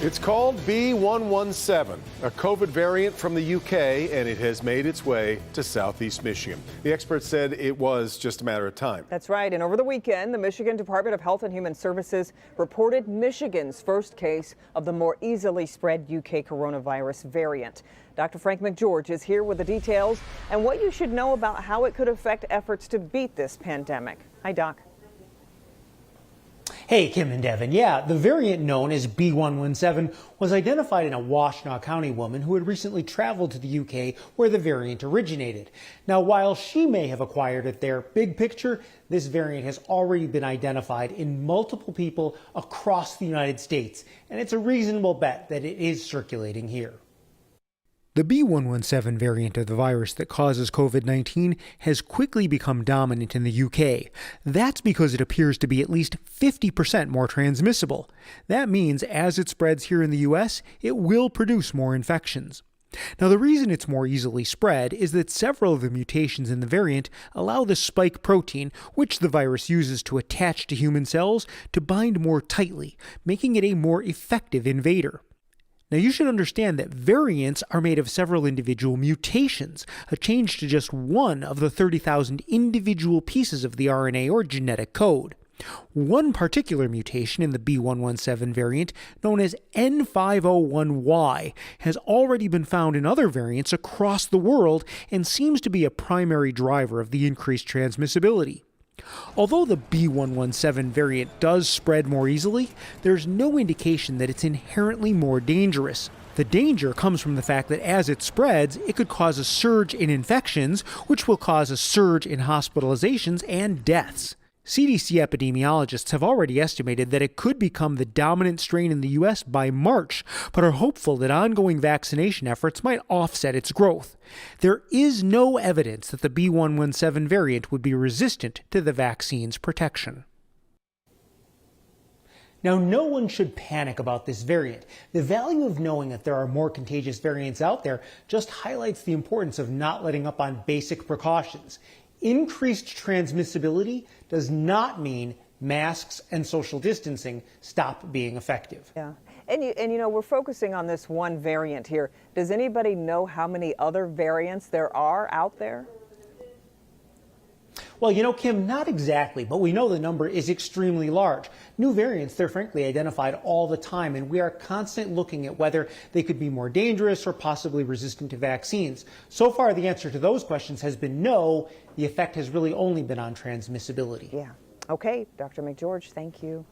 It's called B117, a COVID variant from the UK, and it has made its way to southeast Michigan. The experts said it was just a matter of time. That's right. And over the weekend, the Michigan Department of Health and Human Services reported Michigan's first case of the more easily spread UK coronavirus variant. Dr. Frank McGeorge is here with the details and what you should know about how it could affect efforts to beat this pandemic. Hi, Doc. Hey, Kim and Devin. Yeah, the variant known as B117 was identified in a Washtenaw County woman who had recently traveled to the UK where the variant originated. Now, while she may have acquired it there, big picture, this variant has already been identified in multiple people across the United States, and it's a reasonable bet that it is circulating here. The B117 variant of the virus that causes COVID-19 has quickly become dominant in the UK. That's because it appears to be at least 50% more transmissible. That means as it spreads here in the US, it will produce more infections. Now, the reason it's more easily spread is that several of the mutations in the variant allow the spike protein, which the virus uses to attach to human cells, to bind more tightly, making it a more effective invader. Now, you should understand that variants are made of several individual mutations, a change to just one of the 30,000 individual pieces of the RNA or genetic code. One particular mutation in the B117 variant, known as N501Y, has already been found in other variants across the world and seems to be a primary driver of the increased transmissibility. Although the B117 variant does spread more easily, there's no indication that it's inherently more dangerous. The danger comes from the fact that as it spreads, it could cause a surge in infections, which will cause a surge in hospitalizations and deaths. CDC epidemiologists have already estimated that it could become the dominant strain in the U.S. by March, but are hopeful that ongoing vaccination efforts might offset its growth. There is no evidence that the B117 variant would be resistant to the vaccine's protection. Now, no one should panic about this variant. The value of knowing that there are more contagious variants out there just highlights the importance of not letting up on basic precautions. Increased transmissibility does not mean masks and social distancing stop being effective. Yeah. And you know, we're focusing on this one variant here. Does anybody know how many other variants there are out there? Well, you know, Kim, not exactly, but we know the number is extremely large. New variants, they're frankly identified all the time, and we are constantly looking at whether they could be more dangerous or possibly resistant to vaccines. So far, the answer to those questions has been no. The effect has really only been on transmissibility. Yeah. Okay, Dr. McGeorge, thank you.